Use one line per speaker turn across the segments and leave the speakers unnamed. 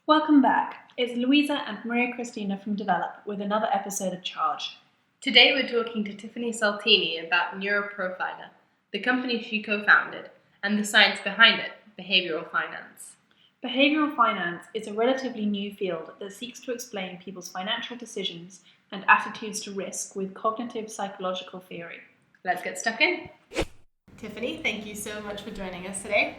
Welcome back. It's Louisa and Maria Christina from Develop with another episode of Charge.
Today we're talking to Tiffany Saltini about Neuroprofiler, the company she co-founded, and the science behind it, behavioral finance.
Behavioral finance is a relatively new field that seeks to explain people's financial decisions and attitudes to risk with cognitive psychological theory.
Let's get stuck in. Tiffany, thank you so much for joining us today.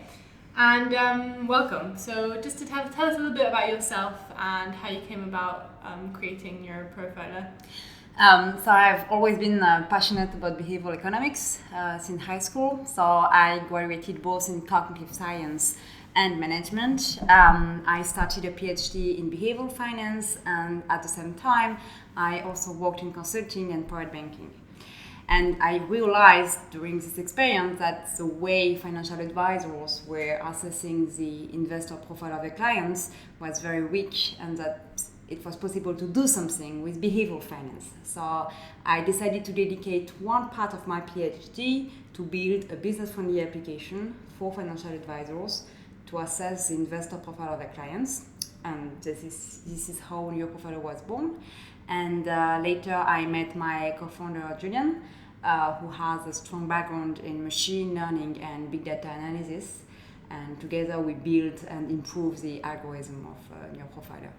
And welcome. So just to tell us a little bit about yourself and how you came about creating Neuroprofiler.
So I've always been passionate about behavioral economics since high school. So I graduated both in cognitive science and management. I started a PhD in behavioral finance, and at the same time, I also worked in consulting and private banking. And I realized during this experience that the way financial advisors were assessing the investor profile of their clients was very weak, and that it was possible to do something with behavioral finance. So I decided to dedicate one part of my PhD to build a business-friendly application for financial advisors to assess the investor profile of their clients. And this is how Neuroprofiler was born. And later I met my co-founder Julian, who has a strong background in machine learning and big data analysis. And together we built and improved the algorithm of Neuroprofiler.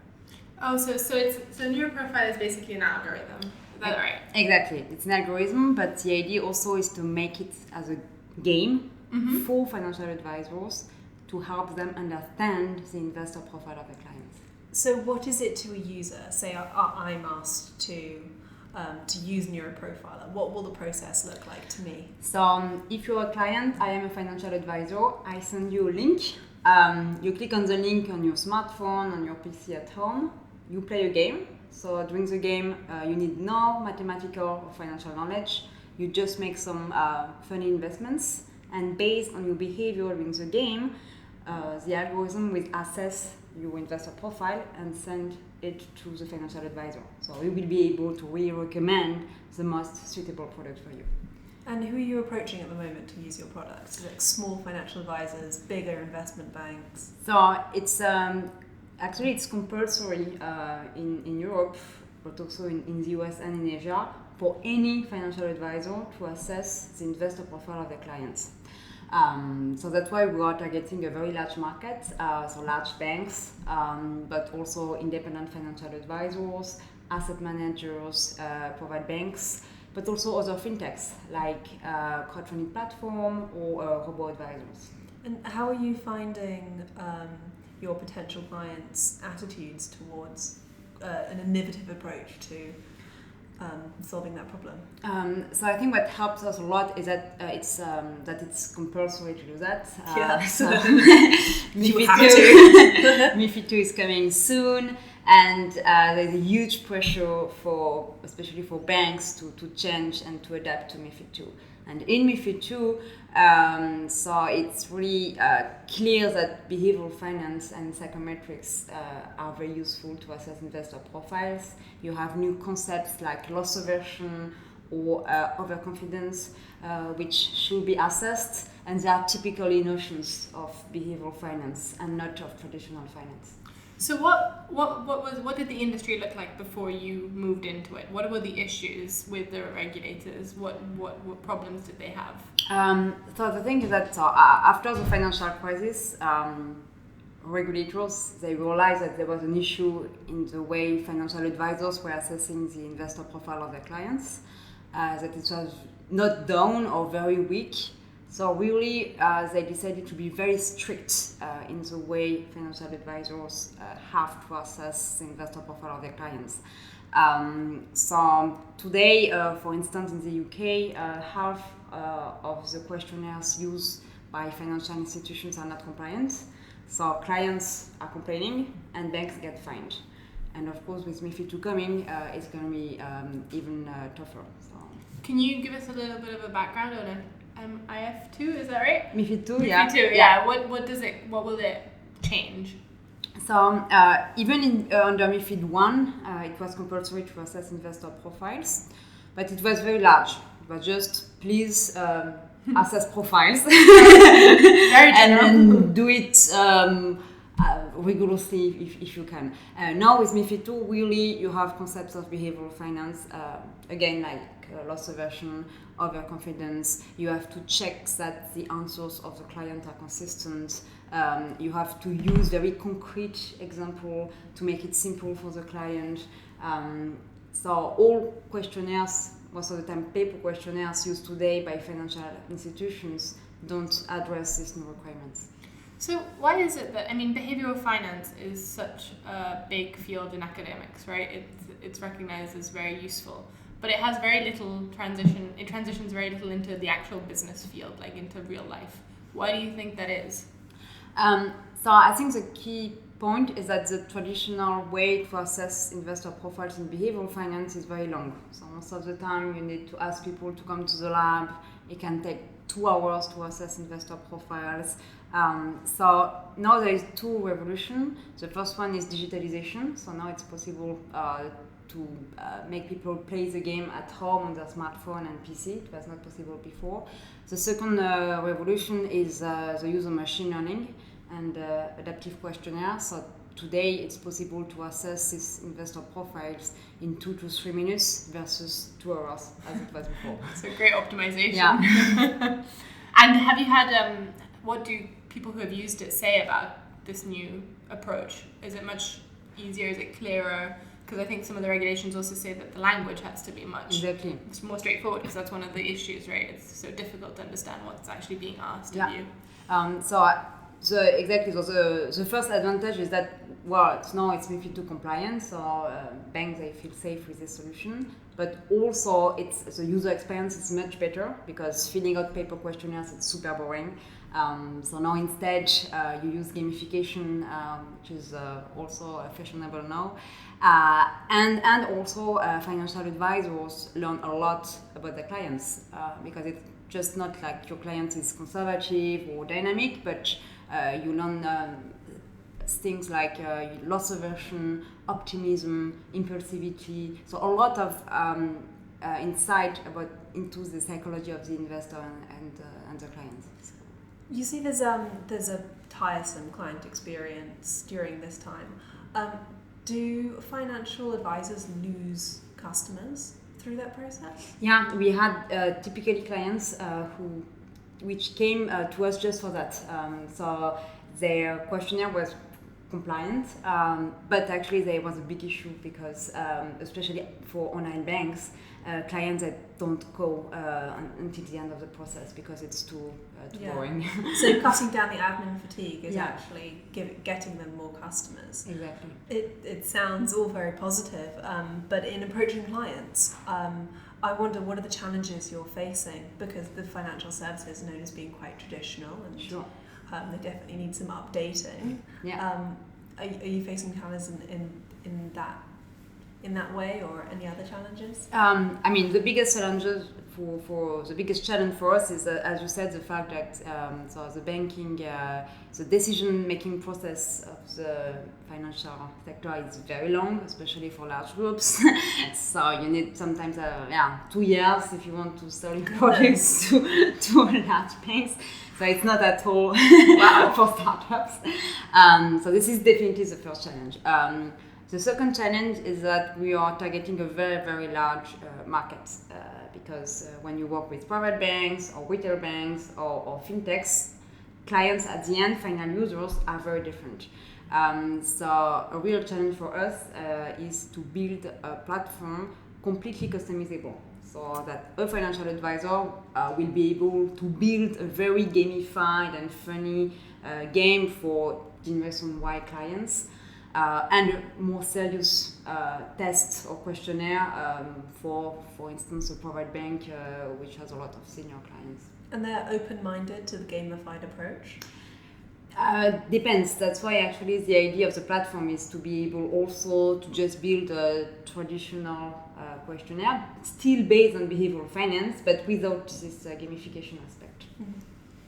Oh, so Neuroprofiler is basically an algorithm. Is that right?
Exactly. It's an algorithm, but the idea also is to make it as a game for financial advisors to help them understand the investor profile of their clients.
So what is it to a user? Say I'm asked to use Neuroprofiler. What will the process look like to me?
So if you're a client, I am a financial advisor, I send you a link. You click on the link on your smartphone, on your PC at home. You play a game. So during the game, you need no mathematical or financial knowledge. You just make some funny investments. And based on your behavior during the game, the algorithm will assess your investor profile and send it to the financial advisor. So you will be able to really recommend the most suitable product for you.
And who are you approaching at the moment to use your products? Is it small financial advisors, bigger investment banks?
So it's actually it's compulsory in Europe, but also in the US and in Asia, for any financial advisor to assess the investor profile of their clients. So that's why we are targeting a very large market, so large banks, but also independent financial advisors, asset managers, private banks, but also other fintechs like crowdfunding platform or robo-advisors.
And how are you finding your potential clients' attitudes towards an innovative approach to solving that problem?
So I think what helps us a lot is that it's compulsory to do that.
So
MiFID II is coming soon, and there's a huge pressure especially for banks to change and to adapt to MiFID II. And in MiFID II, so it's really clear that behavioral finance and psychometrics are very useful to assess investor profiles. You have new concepts like loss aversion or overconfidence, which should be assessed, and they are typically notions of behavioral finance and not of traditional finance.
So what did the industry look like before you moved into it? What were the issues with the regulators? What problems did they have?
So the thing is that after the financial crisis, regulators, they realized that there was an issue in the way financial advisors were assessing the investor profile of their clients, that it was not done or very weak. So really, they decided to be very strict in the way financial advisors have to assess the investor profile of their clients. So today, for instance, in the UK, half of the questionnaires used by financial institutions are not compliant. So clients are complaining and banks get fined. And of course, with MiFID II coming, it's going to be even tougher. So.
Can you give us a little bit of a background on it? Ep8, is that right?
MiFID II,
MiFID II, yeah. What will it change?
So even under MiFID I, it was compulsory to assess investor profiles, but it was very large. It was just please assess profiles
Very general.
and then do it rigorously if you can. Now with MiFID II, really you have concepts of behavioral finance, again like loss aversion, overconfidence. You have to check that the answers of the client are consistent. You have to use very concrete example to make it simple for the client. So all questionnaires, most of the time paper questionnaires used today by financial institutions don't address these new requirements.
So why is it that, behavioral finance is such a big field in academics, right? It's recognized as very useful, but it has very little transition. It transitions very little into the actual business field, like into real life. Why do you think that is?
So I think the key point is that the traditional way to assess investor profiles in behavioral finance is very long. So most of the time you need to ask people to come to the lab. It can take 2 hours to assess investor profiles. So now there is 2 revolutions. The first one is digitalization. So now it's possible to make people play the game at home on their smartphone and PC. It was not possible before. The second revolution is the use of machine learning and adaptive questionnaire. So today it's possible to assess these investor profiles in 2 to 3 minutes versus 2 hours as it was before.
So great optimization.
Yeah.
And have you had, what do people who have used it say about this new approach? Is it much easier? Is it clearer? Because I think some of the regulations also say that the language has to be much more straightforward, because that's one of the issues, right? It's so difficult to understand what's actually being asked of you.
The first advantage is that, it's MiFID II compliant, so banks, they feel safe with this solution. But also, the user experience is much better, because filling out paper questionnaires, it's super boring. So now instead, you use gamification, which is also fashionable now. And also financial advisors learn a lot about their clients, because it's just not like your client is conservative or dynamic, but you learn things like loss aversion, optimism, impulsivity. So a lot of insight into the psychology of the investor and the client.
You see, there's a tiresome client experience during this time. Do financial advisors lose customers through that process?
Yeah, we had typically clients which came to us just for that. So their questionnaire was compliant, but actually there was a big issue because, especially for online banks, clients that don't go until the end of the process because it's too boring.
So cutting down the admin fatigue is actually getting them more customers.
Exactly.
It sounds all very positive, but in approaching clients, I wonder what are the challenges you're facing, because the financial services are known as being quite traditional and they definitely need some updating.
Yeah.
Are you facing challenges in that way, or any other challenges?
The biggest challenges the biggest challenge for us is, as you said, the fact that the banking, the decision-making process of the financial sector is very long, especially for large groups. So you need sometimes 2 years if you want to sell products to large banks. So it's not at all for startups. So this is definitely the first challenge. The second challenge is that we are targeting a very, very large market because when you work with private banks or retail banks or fintechs, clients at the end, final users, are very different. So a real challenge for us is to build a platform completely customizable, so that a financial advisor will be able to build a very gamified and funny game for the investment-wide clients. And a more serious test or questionnaire for instance, a private bank which has a lot of senior clients.
And they're open-minded to the gamified approach?
Depends. That's why actually the idea of the platform is to be able also to just build a traditional questionnaire, still based on behavioral finance, but without this gamification aspect.
Mm-hmm.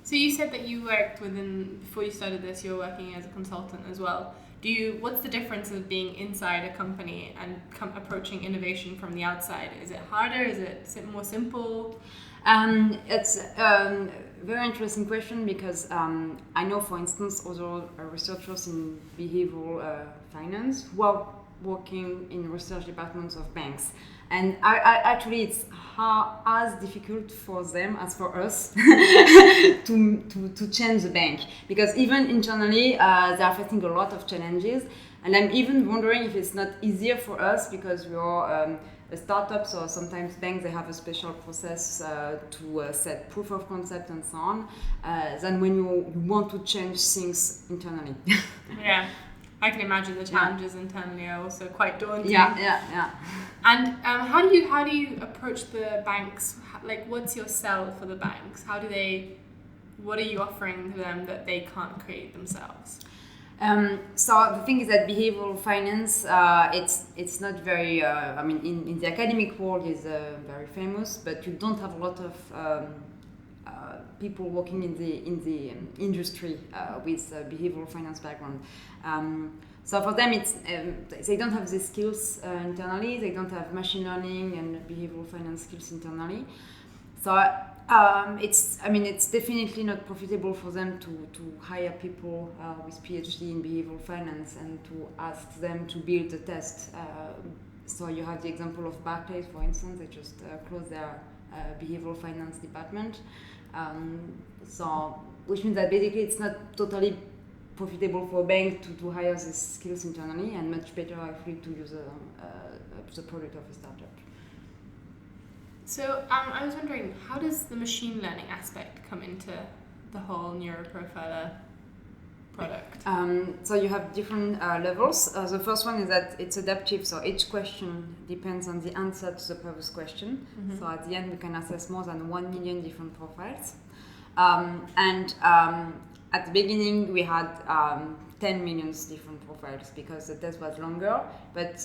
So you said that you worked before you started this, you were working as a consultant as well. What's the difference of being inside a company and approaching innovation from the outside? Is it harder? Is it more simple?
It's very interesting question because I know, for instance, other researchers in behavioral finance who are working in research departments of banks. And actually, it's as difficult for them as for us to change the bank. Because even internally, they are facing a lot of challenges. And I'm even wondering if it's not easier for us because we are a startup, so sometimes banks, they have a special process to set proof of concept and so on, than when you want to change things internally.
Yeah. I can imagine the challenges internally are also quite daunting.
Yeah.
And how do you approach the banks? Like, what's your sell for the banks? What are you offering to them that they can't create themselves?
So the thing is that behavioral finance, it's not very. In the academic world, is very famous, but you don't have a lot of people working in the industry with behavioral finance background. So for them, it's they don't have the skills internally. They don't have machine learning and behavioral finance skills internally. So it's definitely not profitable for them to hire people with PhD in behavioral finance and to ask them to build a test. So you have the example of Barclays, for instance. They just closed their behavioral finance department. Which means that basically it's not totally profitable for a bank to hire these skills internally, and much better actually to use the product of a startup.
So I was wondering, how does the machine learning aspect come into the whole Neuroprofiler product?
So you have different levels. The first one is that it's adaptive, so each question depends on the answer to the previous question. Mm-hmm. So at the end we can assess more than 1 million different profiles. At the beginning we had 10 million different profiles because the test was longer, but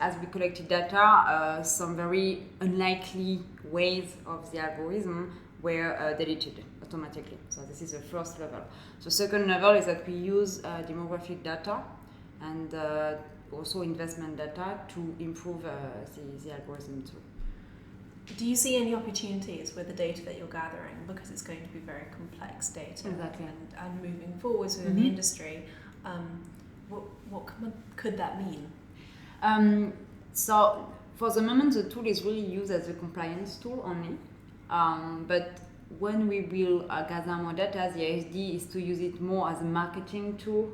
as we collected data, some very unlikely ways of the algorithm were deleted automatically. So this is the first level. The second level is that we use demographic data and also investment data to improve the algorithm too.
Do you see any opportunities with the data that you're gathering, because it's going to be very complex data?
Exactly.
And moving forwards within the industry, what could that mean?
So for the moment the tool is really used as a compliance tool only, but when we will gather more data, the idea is to use it more as a marketing tool,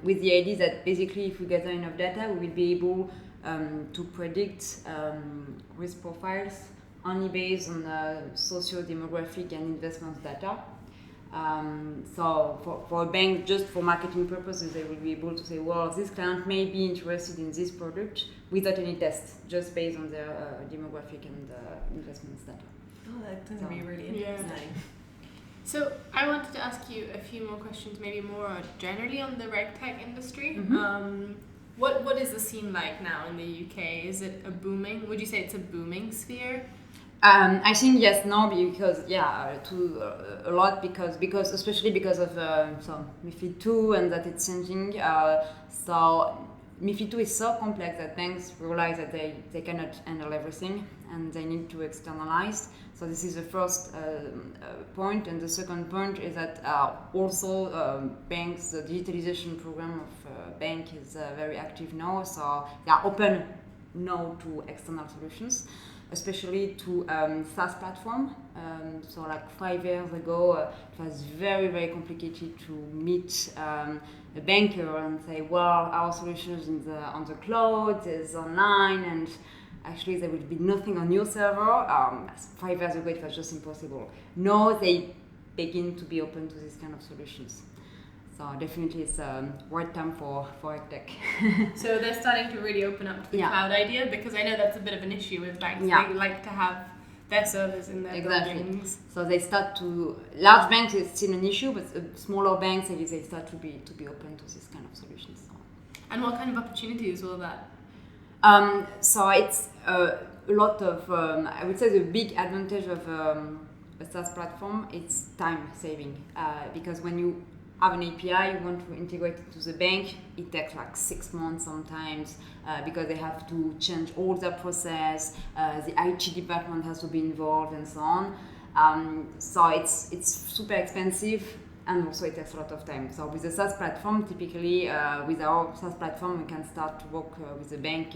with the idea that basically if we gather enough data we will be able to predict risk profiles only based on socio-demographic and investment data. So for a bank, just for marketing purposes, they will be able to say, well, this client may be interested in this product without any test, just based on their demographic and investments data.
Oh, that's going to be really interesting.
Yeah. So I wanted to ask you a few more questions, maybe more generally on the RegTech industry. Mm-hmm. What is the scene like now in the UK? Is it would you say it's a booming sphere?
I think yes, no, because a lot because especially because of MiFID II and that it's changing. So MiFID II is so complex that banks realize that they cannot handle everything and they need to externalize. So this is the first point, and the second point is that also banks, the digitalization program of bank is very active now. So they are open now to external solutions, especially to SaaS platform. So like 5 years ago, it was very, very complicated to meet a banker and say, well, our solution is on the cloud, is online, and actually there will be nothing on your server. 5 years ago, it was just impossible. Now they begin to be open to these kind of solutions. So definitely it's right time for tech.
So they're starting to really open up to the cloud idea, because I know that's a bit of an issue with banks.
Yeah.
They like to have their servers in their buildings.
So they start to, large banks it's still an issue, but smaller banks they start to be open to this kind of solutions. So.
And what kind of opportunities will that?
So it's a lot of, I would say the big advantage of a SaaS platform, it's time saving, because when you have an API, you want to integrate it to the bank, it takes like 6 months sometimes because they have to change all the process, the IT department has to be involved and so on. So it's super expensive and also it takes a lot of time. So with the SaaS platform, typically with our SaaS platform, we can start to work with the bank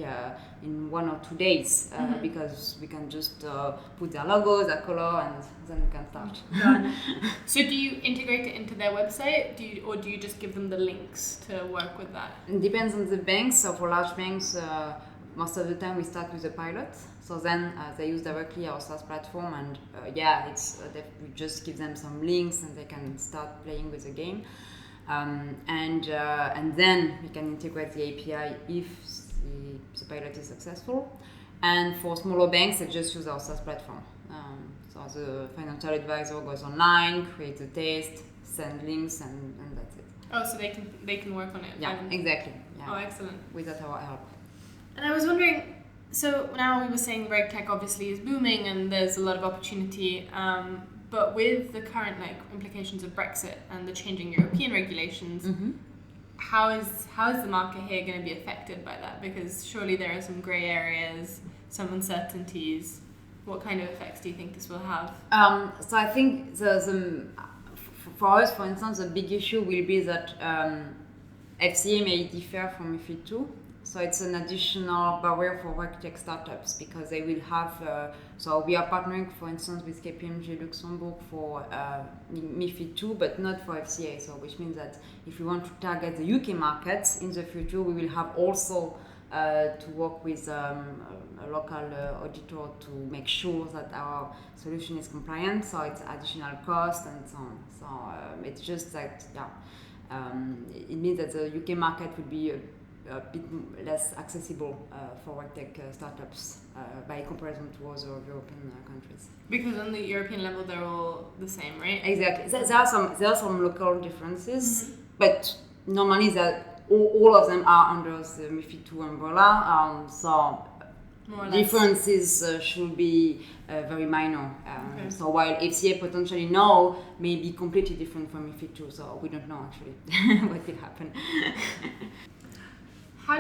in 1 or 2 days because we can just put their logo, their color, and then we can start.
So do you integrate it into their website, or do you just give them the links to work with that?
It depends on the banks. So for large banks, most of the time we start with a pilot. So then they use directly our SaaS platform, and we just give them some links, and they can start playing with the game. And then we can integrate the API if the pilot is successful. And for smaller banks, they just use our SaaS platform. So the financial advisor goes online, creates a test, send links, and that's it.
Oh, so they can work on it.
Yeah, exactly. Yeah.
Oh, excellent.
Without our help.
And I was wondering, so now we were saying RegTech obviously is booming and there's a lot of opportunity, but with the current implications of Brexit and the changing European regulations, how is the market here going to be affected by that? Because surely there are some grey areas, some uncertainties. What kind of effects do you think this will have?
So I think for us, for instance, the big issue will be that FCA may differ from MiFID II. So it's an additional barrier for RegTech startups because they will have. So we are partnering, for instance, with KPMG Luxembourg for MiFID II, but not for FCA. So which means that if we want to target the UK markets in the future, we will have also to work with a local auditor to make sure that our solution is compliant. So it's additional cost and so on. So it's just that it means that the UK market will be a bit less accessible for RegTech startups by comparison to other European countries.
Because on the European level, they're all the same, right?
Exactly. There are some local differences, but normally all of them are under the MiFID II umbrella. So differences should be very minor.
Okay.
So while FCA potentially now may be completely different from MiFID II, so we don't know actually what will happen.
How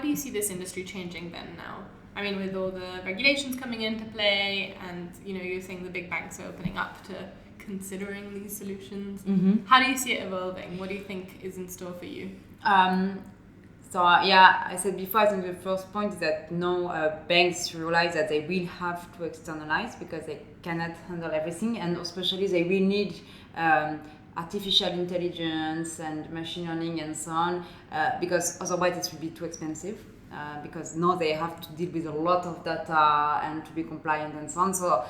do you see this industry changing then now? I mean, with all the regulations coming into play, and you're saying the big banks are opening up to considering these solutions. How do you see it evolving? What do you think is in store for you?
I said before, I think the first point is that now banks realize that they will have to externalize because they cannot handle everything, and especially they will need artificial intelligence and machine learning and so on, because otherwise it will be too expensive. Because now they have to deal with a lot of data and to be compliant and so on. So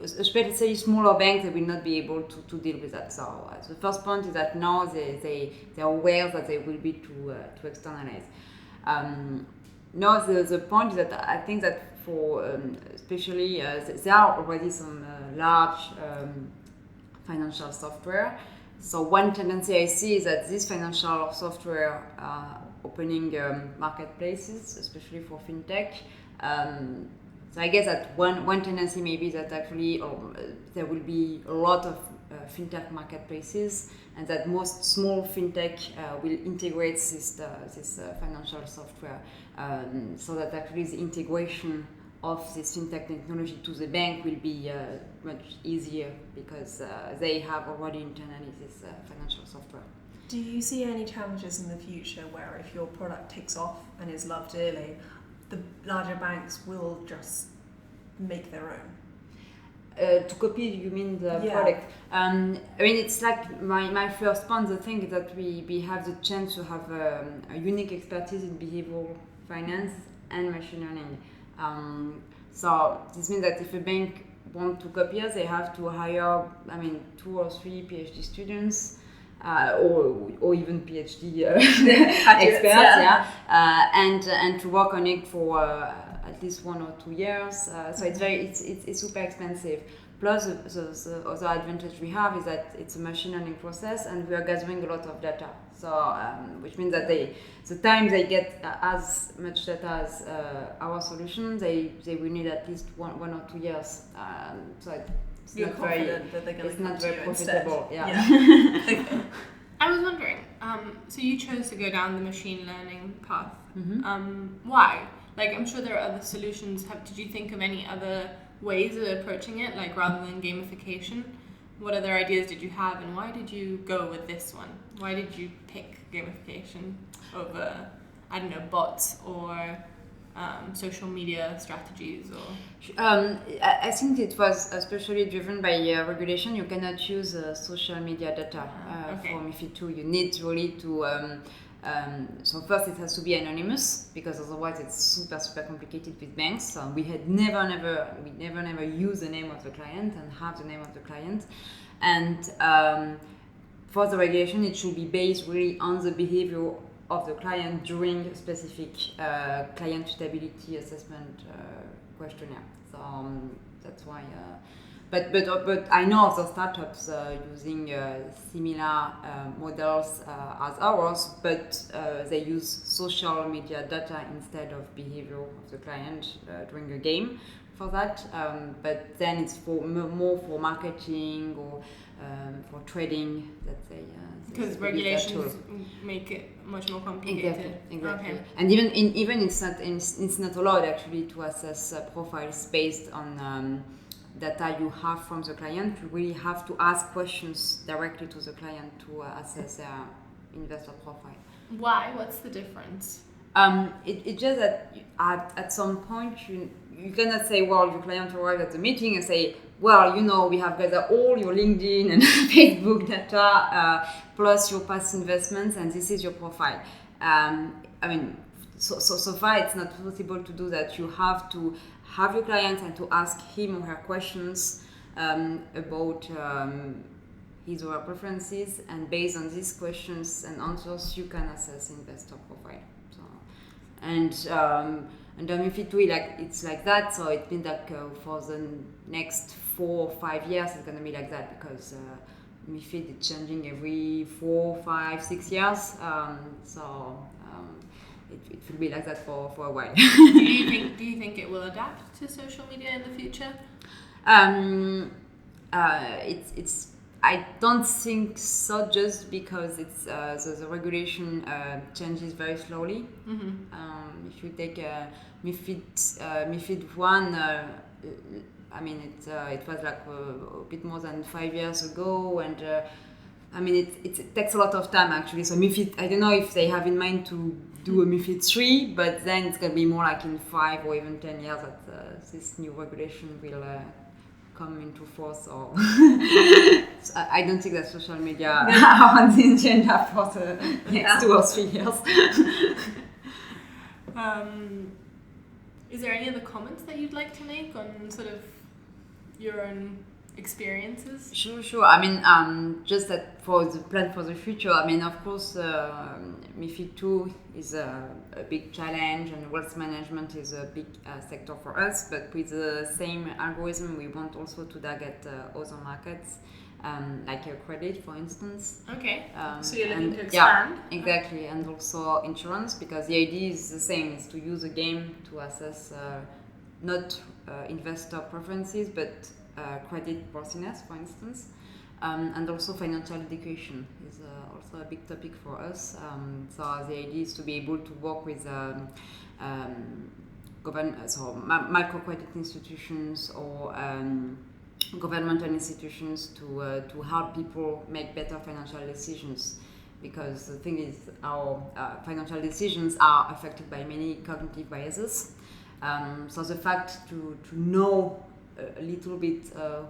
especially smaller banks, they will not be able to deal with that. So the first point is that now they are aware that they will be to externalize. Now the point is that I think that for especially there are already some large financial software. So one tendency I see is that this financial software opening marketplaces, especially for fintech. So I guess that one tendency may be that actually there will be a lot of fintech marketplaces, and that most small fintech will integrate this financial software, so that actually the integration of this fintech technology to the bank will be much easier because they have already internally this financial software.
Do you see any challenges in the future where if your product takes off and is loved early, the larger banks will just make their own?
To copy, you mean the product? I mean, it's like my first point. The thing is that we have the chance to have a unique expertise in behavioral finance and machine learning. So this means that if a bank wants to copy us, they have to hire, 2 or 3 PhD students. Or even PhD experts, and to work on it for at least 1 or 2 years. So it's super expensive. Plus, the other advantage we have is that it's a machine learning process, and we are gathering a lot of data. So, which means that the time they get as much data as our solution, they will need at least 1 or 2 years. So
You're confident that they're going to come to you instead.
Yeah.
I was wondering, so you chose to go down the machine learning path.
Mm-hmm.
Why? Like, I'm sure there are other solutions. Did you think of any other ways of approaching it, like rather than gamification? What other ideas did you have, and why did you go with this one? Why did you pick gamification over, I don't know, bots or social media strategies? Or
I think it was especially driven by regulation. You cannot use social media data for MiFID II. You need really to. So first, it has to be anonymous because otherwise it's super complicated with banks. So we had never use the name of the client and have the name of the client, and for the regulation, it should be based really on the behavior of the client during a specific client suitability assessment questionnaire. So that's why. But I know of the startups using similar models as ours, but they use social media data instead of behavior of the client during a game for that. But then it's more for marketing or for trading that they
because regulations make it much more complicated.
Exactly.
Okay.
And even it's not allowed actually to assess profiles based on data you have from the client. You really have to ask questions directly to the client to assess their investor profile.
Why? What's the difference?
It's just that at some point you cannot say, well, your client arrived at the meeting and say, well, we have gathered all your LinkedIn and Facebook data plus your past investments, and this is your profile. So far it's not possible to do that. You have to have your client and to ask him or her questions about his or her preferences, and based on these questions and answers, you can assess investor profile. So, and MiFID II, it's like that. So it means that for the next 4 or 5 years, it's going to be like that because MiFID is changing every 4, 5, 6 years. It will be like that for a while.
Do you think it will adapt to social media in the future?
I don't think so, just because it's the regulation changes very slowly.
Mm-hmm.
If you take MiFID 1, it was like a bit more than 5 years ago, and it takes a lot of time actually. So MiFID, I don't know if they have in mind to do a MiFID 3, but then it's going to be more like in 5 or even 10 years that this new regulation will come into force. Or so I don't think that social media are on the agenda for the next 2 or 3 years.
Is there any other comments that you'd like to make on sort of your own experiences?
Sure. Just that for the plan for the future, of course, MiFID II is a big challenge, and wealth management is a big sector for us. But with the same algorithm, we want also to target other markets, like credit, for instance.
Okay. So you're looking to expand?
Yeah, exactly, and also insurance, because the idea is the same: is to use a game to assess not investor preferences, but credit worthiness, for instance, and also financial education is also a big topic for us. So the idea is to be able to work with microcredit institutions or governmental institutions to help people make better financial decisions. Because the thing is, our financial decisions are affected by many cognitive biases. So the fact to know a little bit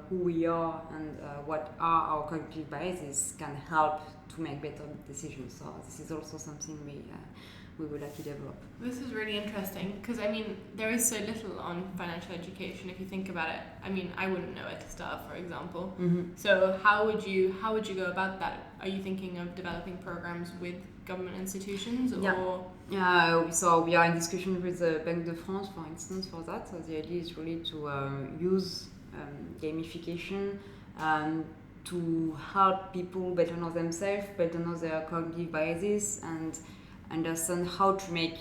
who we are and what are our cognitive biases can help to make better decisions. So this is also something we would like to develop.
This is really interesting because there is so little on financial education if you think about it. I wouldn't know where to start, for example.
Mm-hmm.
So how would you go about that? Are you thinking of developing programs with government institutions or?
Yeah. So we are in discussion with the Banque de France, for instance, for that. So the idea is really to use gamification to help people better know themselves, better know their cognitive biases, and understand how to make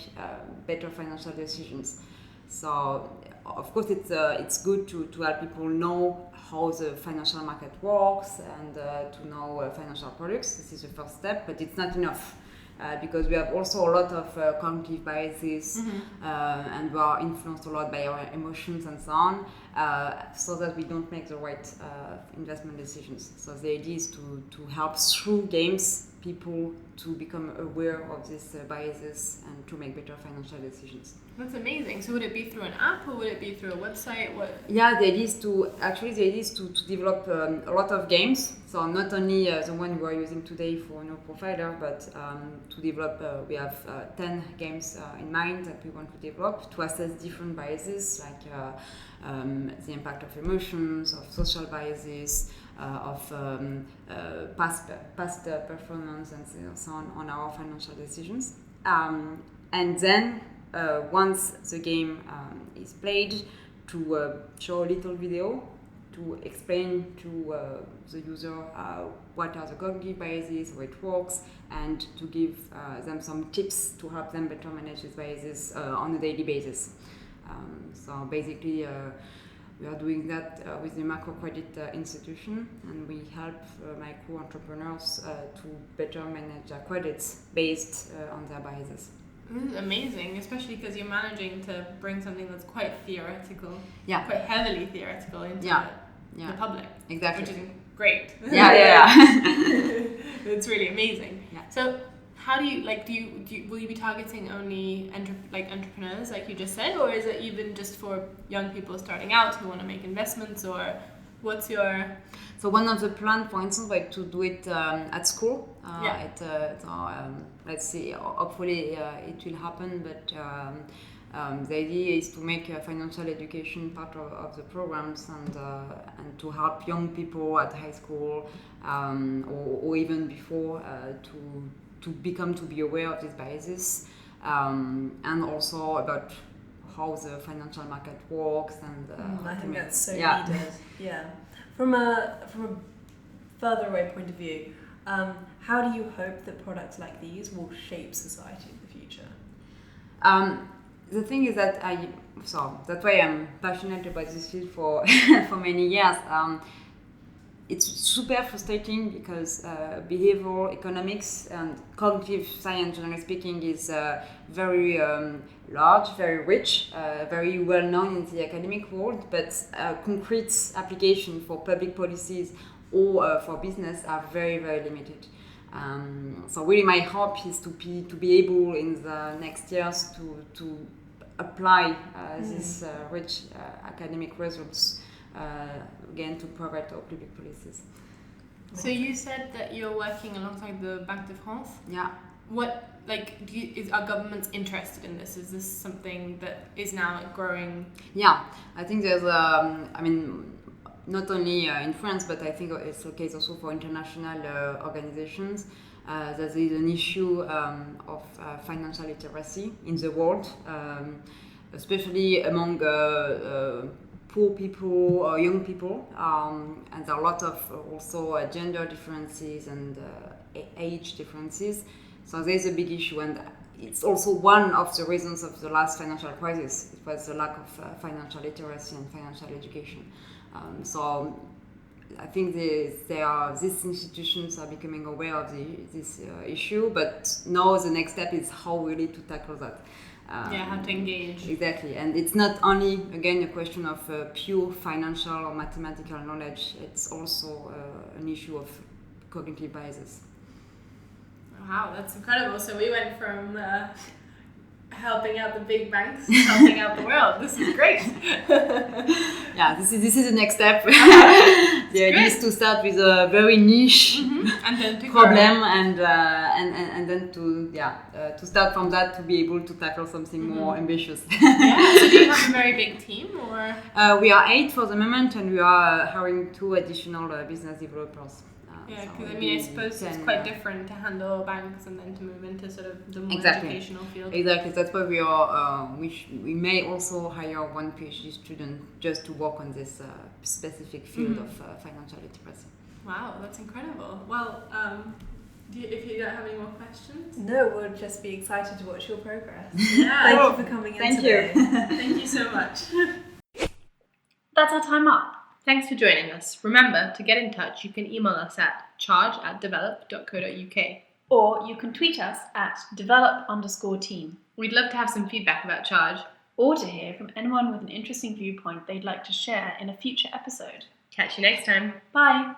better financial decisions. So of course, it's good to help people know how the financial market works and to know financial products. This is the first step, but it's not enough. Because we have also a lot of cognitive biases and we are influenced a lot by our emotions and so on, so that we don't make the right investment decisions. So the idea is to help through games people to become aware of these biases and to make better financial decisions.
That's amazing. So would it be through an app or would it be through a website? What?
Yeah, the idea is to develop a lot of games. So not only the one we are using today for Neuroprofiler, but to develop, we have 10 games in mind that we want to develop to assess different biases, like the impact of emotions, of social biases, of past performance and so on our financial decisions. And then once the game is played, to show a little video to explain to the user what are the cognitive biases, how it works, and to give them some tips to help them better manage these biases on a daily basis. So basically, we are doing that with the microcredit institution, and we help micro entrepreneurs to better manage their credits based on their biases.
This is amazing, especially because you're managing to bring something that's quite theoretical,
quite
heavily theoretical into the public.
Exactly.
Which is great.
Yeah.
It's really amazing.
Yeah.
So how do you will you be targeting only entrepreneurs like you just said, or is it even just for young people starting out who want to make investments, or what's your...
So one of the plans, for instance, like to do it at school. Let's see. Hopefully, it will happen. But the idea is to make financial education part of the programs and to help young people at high school or even before to be aware of these biases and also about how the financial market works and
I think that's so needed. Yeah. From a further away point of view, how do you hope that products like these will shape society in the future?
The thing is that that's why I'm passionate about this field for for many years. It's super frustrating because behavioral economics and cognitive science, generally speaking, is very large, very rich, very well known in the academic world, but concrete application for public policies or for business are very, very limited. So really my hope is to be able in the next years to apply these rich academic results again to private or public policies.
So you said that you're working alongside the Banque de France.
Yeah.
What are governments interested in this? Is this something that is now growing?
Yeah, I think there's not only in France, but I think it's the case also for international organizations. That there is an issue of financial literacy in the world, especially among poor people or young people, and there are a lot of also gender differences and age differences. So there's a big issue, and it's also one of the reasons of the last financial crisis. It was the lack of financial literacy and financial education. So I think these institutions are becoming aware of this issue, but now the next step is how really to tackle that.
How to engage.
Exactly, and it's not only, again, a question of pure financial or mathematical knowledge, it's also an issue of cognitive biases.
Wow, that's incredible. So we went from helping out the big banks to helping out the world. This is great.
Yeah, this is the next step. The idea is to start with a very niche
and then to
problem and then to start from that to be able to tackle something more ambitious.
Yeah. So do you have a very big team, or?
We are 8 for the moment, and we are hiring 2 additional business developers.
Yeah, because I suppose it's quite different to handle banks and then to move into sort of the more educational field.
Exactly, that's why we are. We may also hire 1 PhD student just to work on this specific field of financial literacy.
Wow, that's incredible. Well, if you don't have any more questions?
No, we'll just be excited to watch your progress.
Yeah.
Thank you for coming in today.
Thank you.
Thank you so much.
that's our time up.
Thanks for joining us. Remember, to get in touch, you can email us at charge@develop.co.uk.
Or you can tweet us at develop_team.
We'd love to have some feedback about Charge.
Or to hear from anyone with an interesting viewpoint they'd like to share in a future episode.
Catch you next time.
Bye!